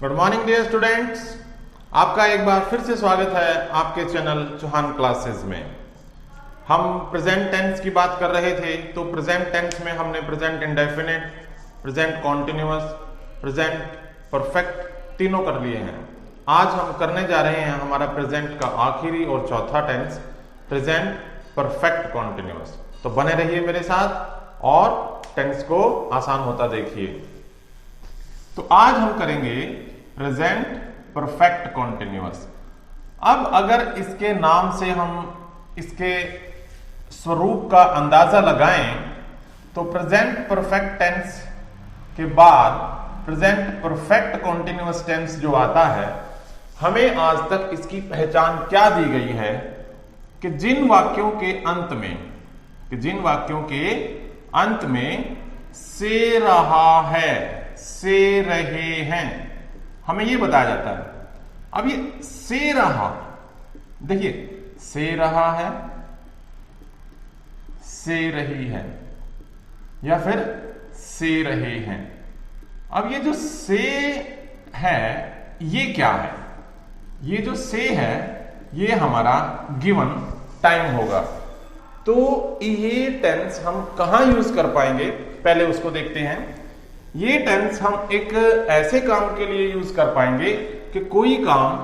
Good morning dear students, आपका एक बार फिर से स्वागत है आपके चैनल चौहान क्लासेस में। हम प्रेजेंट टेंस की बात कर रहे थे, तो प्रेजेंट टेंस में हमने present indefinite, present continuous, present perfect तीनों कर लिए हैं। आज हम करने जा रहे हैं हमारा प्रेजेंट का आखिरी और चौथा टेंस, प्रेजेंट परफेक्ट कॉन्टिन्यूअस। तो बने रहिए मेरे साथ और टेंस को आसान होता देखिए। तो आज हम करेंगे प्रेजेंट परफेक्ट कॉन्टिन्यूअस। अब अगर इसके नाम से हम इसके स्वरूप का अंदाजा लगाएं तो प्रेजेंट परफेक्ट टेंस के बाद प्रेजेंट परफेक्ट कॉन्टिन्यूअस टेंस जो आता है, हमें आज तक इसकी पहचान क्या दी गई है कि जिन वाक्यों के अंत में से रहा है, से रहे हैं, हमें यह बताया जाता है। अब ये से रहा, देखिए से रहा है, से रही है या फिर से रहे हैं। अब ये जो से है ये क्या है? ये जो से है ये हमारा गिवन टाइम होगा। तो ये टेंस हम कहां यूज कर पाएंगे, पहले उसको देखते हैं। ये टेंस हम एक ऐसे काम के लिए यूज कर पाएंगे कि कोई काम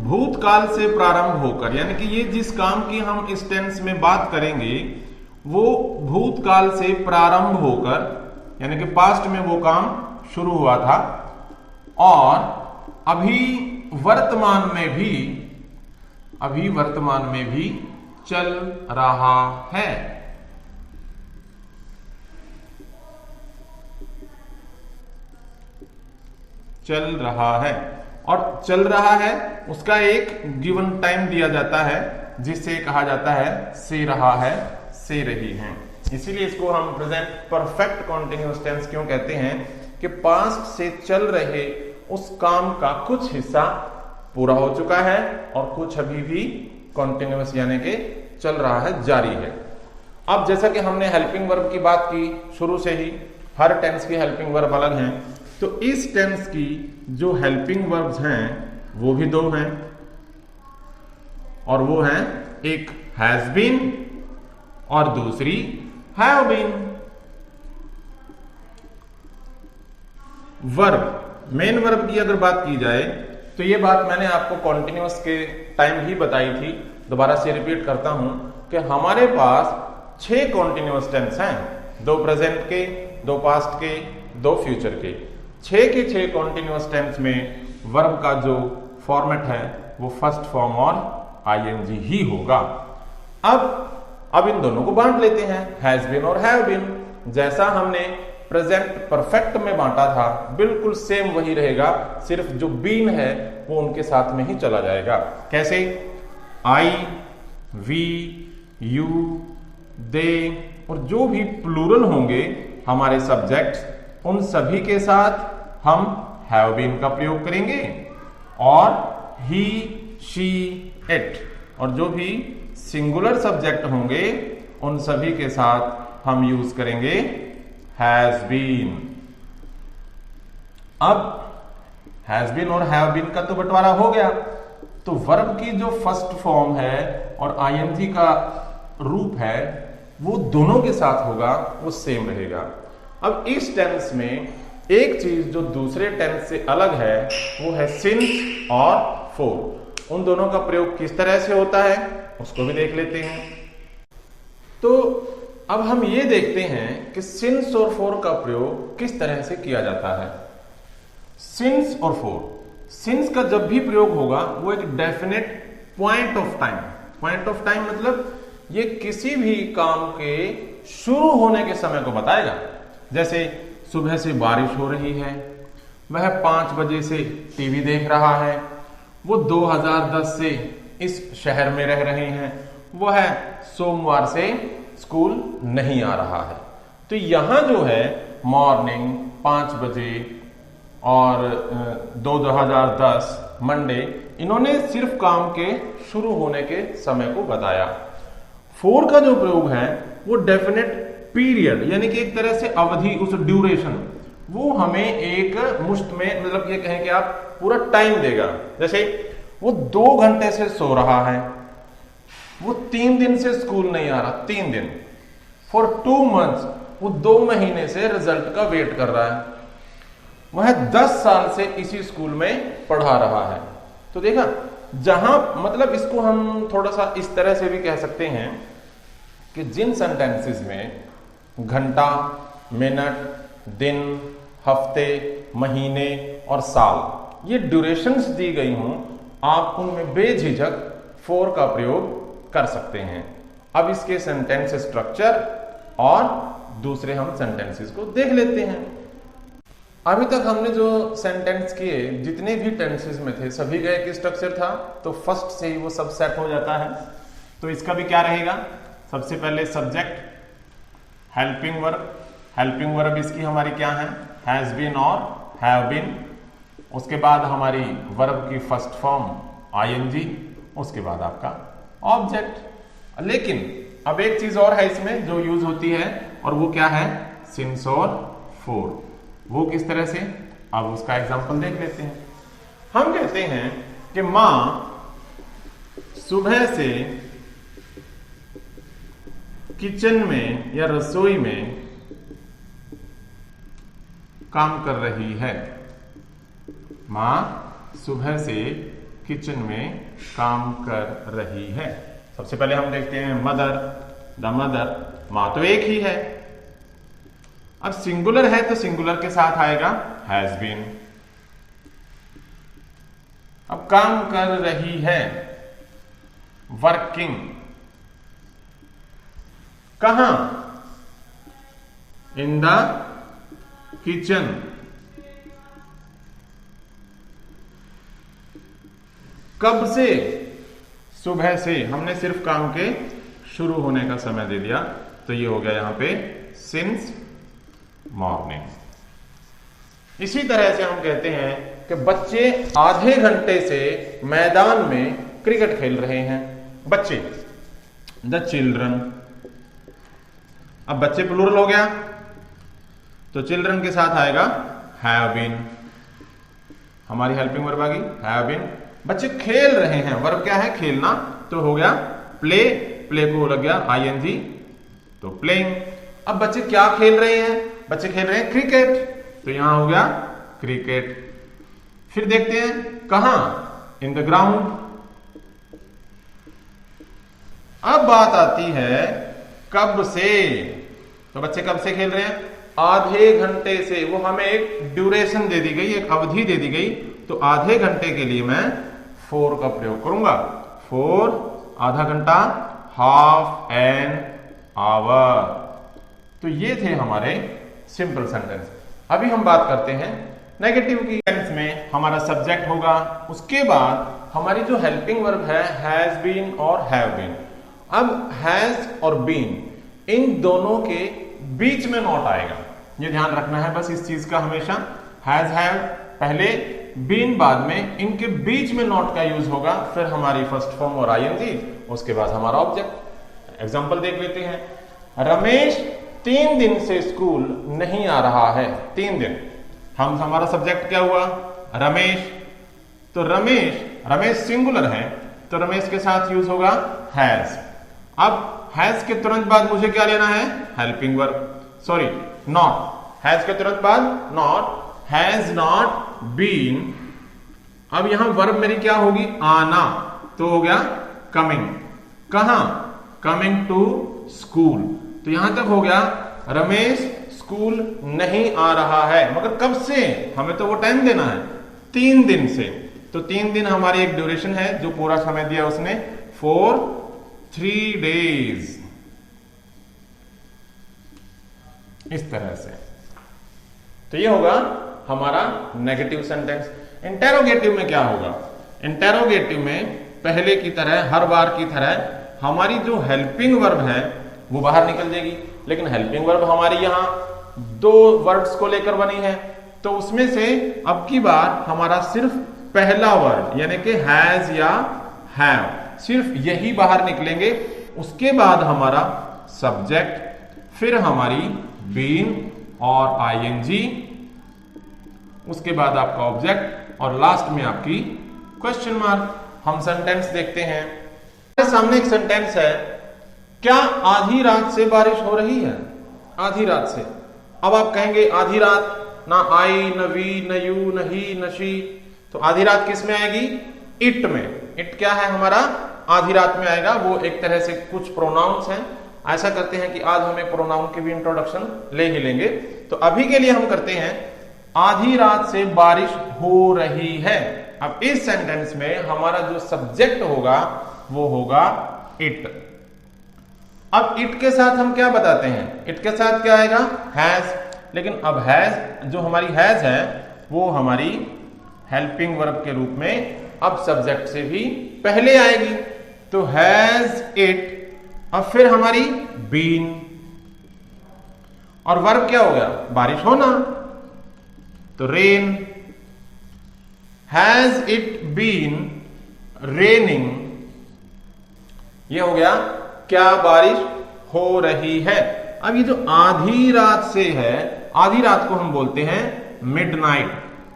भूतकाल से प्रारंभ होकर, यानी कि ये जिस काम की हम इस टेंस में बात करेंगे वो भूतकाल से प्रारंभ होकर, यानी कि पास्ट में वो काम शुरू हुआ था और अभी वर्तमान में भी चल रहा है। चल रहा है, और चल रहा है उसका एक गिवन टाइम दिया जाता है जिसे कहा जाता है से रहा है, से रही है। इसीलिए इसको हम प्रेजेंट परफेक्ट कॉन्टिन्यूअस टेंस क्यों कहते हैं कि पास्ट से चल रहे उस काम का कुछ हिस्सा पूरा हो चुका है और कुछ अभी भी कॉन्टिन्यूअस यानी कि चल रहा है, जारी है। अब जैसा कि हमने हेल्पिंग वर्ब की बात की शुरू से ही, हर टेंस की हेल्पिंग वर्ब अलग हैं, तो इस टेंस की जो हेल्पिंग वर्ब्स हैं वो भी दो हैं, और वो हैं एक हैज बीन और दूसरी have been. Verb, main verb की अगर बात की जाए तो ये बात मैंने आपको कॉन्टिन्यूअस के टाइम ही बताई थी, दोबारा से रिपीट करता हूं कि हमारे पास 6 कॉन्टिन्यूअस टेंस हैं, 2 प्रेजेंट के, 2 पास्ट के, 2 फ्यूचर के। 6 के 6 कॉन्टिन्यूअस टेंस में वर्ब का जो फॉर्मेट है वो फर्स्ट फॉर्म और आईएनजी ही होगा। अब इन दोनों को बांट लेते हैं, हैज बीन और हैव बीन। जैसा हमने प्रेजेंट परफेक्ट में बांटा था बिल्कुल सेम वही रहेगा, सिर्फ जो बीन है वो उनके साथ में ही चला जाएगा। कैसे? आई, वी, यू, दे और जो भी प्लूरल होंगे हमारे सब्जेक्ट्स, उन सभी के साथ हम हैव बीन का प्रयोग करेंगे, और ही, शी, इट, और जो भी सिंगुलर सब्जेक्ट होंगे उन सभी के साथ हम यूज करेंगे हैज बीन। अब हैज बीन और हैव बीन का तो बंटवारा हो गया, तो वर्ब की जो फर्स्ट फॉर्म है और आईएनजी का रूप है वो दोनों के साथ होगा, वो सेम रहेगा। अब इस टेंस में एक चीज जो दूसरे टेंस से अलग है वो है सिंस और फोर। उन दोनों का प्रयोग किस तरह से होता है उसको भी देख लेते हैं। तो अब हम ये देखते हैं कि सिंस और फोर का प्रयोग किस तरह से किया जाता है। सिंस और फोर, सिंस का जब भी प्रयोग होगा वो एक डेफिनेट पॉइंट ऑफ टाइम मतलब ये किसी भी काम के शुरू होने के समय को बताएगा। जैसे सुबह से बारिश हो रही है, वह 5 बजे से टीवी देख रहा है, वो 2010 से इस शहर में रह रहे हैं, वह सोमवार से स्कूल नहीं आ रहा है। तो यहां जो है मॉर्निंग 5 बजे और 2010 मंडे, इन्होंने सिर्फ काम के शुरू होने के समय को बताया। 4 का जो प्रयोग है वो डेफिनेट पीरियड, यानी कि एक तरह से अवधि, उस ड्यूरेशन, वो हमें एक मुश्त में, मतलब ये कहें कि आप पूरा टाइम देगा। जैसे वो 2 घंटे से सो रहा है, वो 3 दिन से स्कूल नहीं आ रहा, 3 दिन, फॉर 2 मंथ्स, वो 2 महीने से रिजल्ट का वेट कर रहा है, वह 10 साल से इसी स्कूल में पढ़ा रहा है। तो देखा, जहां मतलब इसको हम थोड़ा सा इस तरह से भी कह सकते हैं कि जिन सेंटेंसेस में घंटा, मिनट, दिन, हफ्ते, महीने और साल ये ड्यूरेशंस दी गई हों, आप उनमें बेझिझक फॉर का प्रयोग कर सकते हैं। अब इसके सेंटेंस स्ट्रक्चर और दूसरे हम सेंटेंसेस को देख लेते हैं। अभी तक हमने जो सेंटेंस किए, जितने भी टेंसेस में थे, सभी का एक स्ट्रक्चर था, तो फर्स्ट से ही वो सब सेट हो जाता है। तो इसका भी क्या रहेगा, सबसे पहले subject, helping verb, helping verb इसकी हमारी क्या है, हैज बीन और हैव बीन। उसके बाद हमारी वर्ब की फर्स्ट फॉर्म आईएनजी, उसके बाद आपका ऑब्जेक्ट। लेकिन अब एक चीज और है इसमें जो यूज होती है, और वो क्या है, सिंस और फोर। वो किस तरह से, अब उसका एग्जांपल देख लेते हैं। हम कहते हैं कि मां सुबह से किचन में या रसोई में काम कर रही है। मां सुबह से किचन में काम कर रही है। सबसे पहले हम देखते हैं मदर, द मदर, मां तो एक ही है। अब सिंगुलर है तो सिंगुलर के साथ आएगा हैज बीन। अब काम कर रही है, वर्किंग। कहां, इन द किचन। कब से, सुबह से। हमने सिर्फ काम के शुरू होने का समय दे दिया, तो ये हो गया यहां पे सिंस मॉर्निंग। इसी तरह से हम कहते हैं कि बच्चे आधे घंटे से मैदान में क्रिकेट खेल रहे हैं। बच्चे, द चिल्ड्रन। अब बच्चे प्लूरल हो गया, तो चिल्ड्रन के साथ आएगा हैव बीन। हमारी हेल्पिंग वर्ब आ गई हैव बीन। बच्चे खेल रहे हैं, वर्ब क्या है, खेलना, तो हो गया प्ले। प्ले को लग गया आईएनजी, तो प्लेइंग। अब बच्चे क्या खेल रहे हैं, बच्चे खेल रहे हैं क्रिकेट, तो यहां हो गया क्रिकेट। फिर देखते हैं कहां, इन द ग्राउंड। अब बात आती है कब से, तो बच्चे कब से खेल रहे हैं, आधे घंटे से। वो हमें एक ड्यूरेशन दे दी गई, एक अवधि दे दी गई, तो आधे घंटे के लिए मैं फोर का प्रयोग करूंगा। फोर, आधा घंटा, हाफ एन आवर। तो ये थे हमारे सिंपल सेंटेंस। अभी हम बात करते हैं नेगेटिव की। सेंटेंस में हमारा सब्जेक्ट होगा, उसके बाद हमारी जो हेल्पिंग वर्ब है हैज बीन और हैव बीन। अब हैज और बीन इन दोनों के बीच में नॉट आएगा, ये ध्यान रखना है बस इस चीज का हमेशा। हैज हैव पहले, बीन बाद में, इनके बीच में नॉट का यूज होगा, फिर हमारी फर्स्ट फॉर्म और आईएनजी, उसके बाद हमारा ऑब्जेक्ट। एग्जांपल देख लेते हैं। रमेश 3 दिन से स्कूल नहीं आ रहा है। 3 दिन, हमारा सब्जेक्ट क्या हुआ, रमेश। तो रमेश, रमेश सिंगुलर है, तो रमेश के साथ यूज होगा हैज। अब हैज के तुरंत बाद मुझे क्या लेना है, helping verb, sorry not. Has के तुरंत बाद नॉट, हैज नॉट बीन। अब यहां वर्ब मेरी क्या होगी, आना, तो हो गया कमिंग। कहां, कमिंग टू स्कूल। तो यहां तक हो गया रमेश स्कूल नहीं आ रहा है, मगर कब से, हमें तो वो टाइम देना है, 3 दिन से। तो 3 दिन हमारी एक ड्यूरेशन है, जो पूरा समय दिया उसने, फॉर 3 डेज। इस तरह से। तो ये होगा हमारा नेगेटिव सेंटेंस। इंटेरोगेटिव में क्या होगा, इंटेरोगेटिव में पहले की तरह, हर बार की तरह, हमारी जो हेल्पिंग वर्ब है वो बाहर निकल जाएगी। लेकिन हेल्पिंग वर्ब हमारी यहां 2 वर्ड्स को लेकर बनी है, तो उसमें से अब की बार हमारा सिर्फ पहला वर्ड यानी कि हैज या हैव, सिर्फ यही बाहर निकलेंगे। उसके बाद हमारा सब्जेक्ट, फिर हमारी बीन और आईएनजी, उसके बाद आपका ऑब्जेक्ट और लास्ट में आपकी क्वेश्चन मार्क। हम सेंटेंस देखते हैं। मेरे सामने एक सेंटेंस है, क्या आधी रात से बारिश हो रही है? आधी रात से। अब आप कहेंगे आधी रात ना आई, न वी, न यू, न ही, न शी, तो आधी रात किस में आएगी? इट में। इट क्या है हमारा? आधी रात में आएगा। वो एक तरह से कुछ प्रोनाउंस हैं। ऐसा करते हैं कि आज हमें प्रोनाउन की भी इंट्रोडक्शन ले ही लेंगे। तो अभी के लिए हम करते हैं आधी रात से बारिश हो रही है। अब इस सेंटेंस में हमारा जो सब्जेक्ट होगा वो होगा इट। अब इट के साथ हम क्या बताते हैं? इट के साथ क्या आएगा? हैज। लेकिन अब हैज, जो हमारी हैज है वो हमारी हेल्पिंग वर्ब के रूप में अब सब्जेक्ट से भी पहले आएगी। तो हैज इट, अब फिर हमारी बीन, और वर्ब क्या हो गया? बारिश होना, तो rain. Has it been raining, ये हो गया क्या बारिश हो रही है। अब ये जो आधी रात से है, आधी रात को हम बोलते हैं मिडनाइट,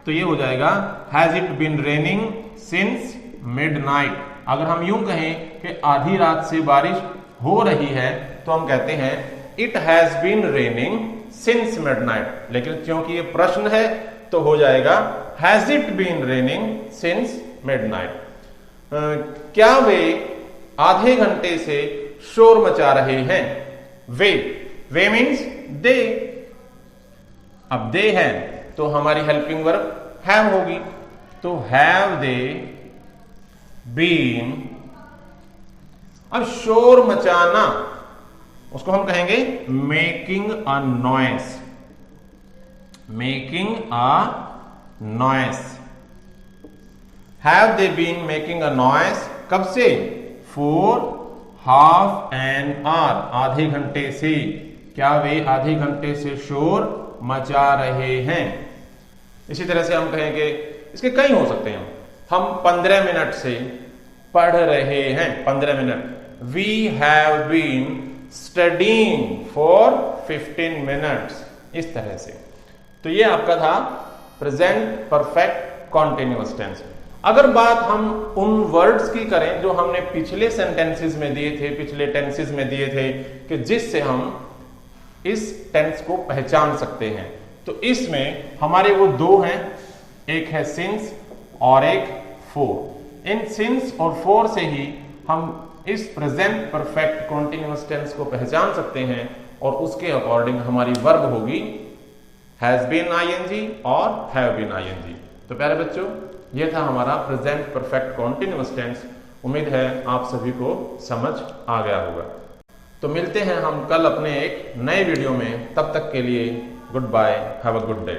तो ये हो जाएगा has it been raining since midnight. अगर हम यूं कहें कि आधी रात से बारिश हो रही है तो हम कहते हैं it has been raining since midnight. लेकिन क्योंकि ये प्रश्न है तो हो जाएगा has it been raining since midnight. क्या वे आधे घंटे से शोर मचा रहे हैं? वे मीन्स दे। अब दे है तो हमारी हेल्पिंग वर्ब हैव होगी, तो हैव दे बीन। अब शोर मचाना, उसको हम कहेंगे making a noise. Making a noise. Have they been making a noise, कब से? फॉर हाफ एन आवर, आधे घंटे से। क्या वे आधे घंटे से शोर मचा रहे हैं? इसी तरह से हम कहेंगे, इसके कई हो सकते हैं। हम 15 मिनट से पढ़ रहे हैं, 15 minute. We have been studying for 15 minutes, इस तरह से। तो ये आपका था प्रेजेंट परफेक्ट कॉन्टिन्यूअस टेंस। अगर बात हम उन वर्ड्स की करें जो हमने पिछले सेंटेंसेस में दिए थे, पिछले टेंसेस में दिए थे, कि जिससे हम इस टेंस को पहचान सकते हैं, तो इसमें हमारे वो दो हैं, एक है सिंस और एक फोर। इन सिंस और फोर से ही हम इस प्रेजेंट परफेक्ट कॉन्टिन्यूअस टेंस को पहचान सकते हैं, और उसके अकॉर्डिंग हमारी वर्ब होगी हैज बीन आईएनजी और हैव बीन आईएनजी। तो प्यारे बच्चों, यह था हमारा प्रेजेंट परफेक्ट कॉन्टिन्यूअस टेंस। उम्मीद है आप सभी को समझ आ गया होगा। तो मिलते हैं हम कल अपने एक नए वीडियो में। तब तक के लिए goodbye, have a good day.